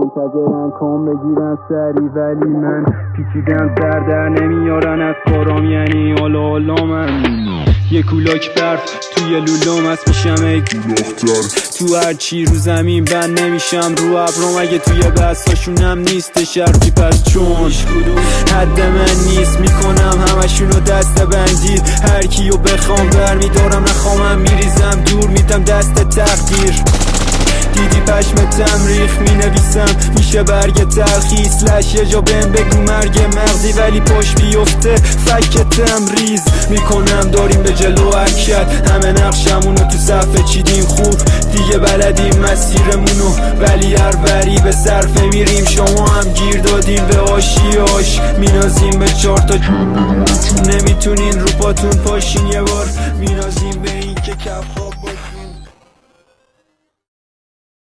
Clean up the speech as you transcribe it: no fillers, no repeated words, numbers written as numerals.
منتظرن کام بگیرن سری، ولی من پیچیدم سر در نمیارن از کارام، یعنی اولا من یه کولاک برف توی لولوم هست، میشم ای تو هر چی رو زمین بند نمیشم، رو ابرام اگه توی بساشونم نیست شرطی، پس چون حد من نیست میکنم همشونو دست بندید، هر کیو بخوام برمیدارم نخوامم میریزم دور میدم دست تقدیر، دیدی پشم تمریخ می نویسم میشه برگ تلخی سلش یه جا بهم بگو مرگ مغزی، ولی پاش بیفته فک تمریز میکنم داریم به جلو حرکت، همه نقشمونو تو صفحه چیدیم خوب دیگه بلدیم مسیرمونو، ولی هر وری به صرفه میریم، شما هم گیر دادین به آشیاش مینازیم به 4 تا نمیتونین رو پاتون پاشین، یه بار مینازیم به این که کف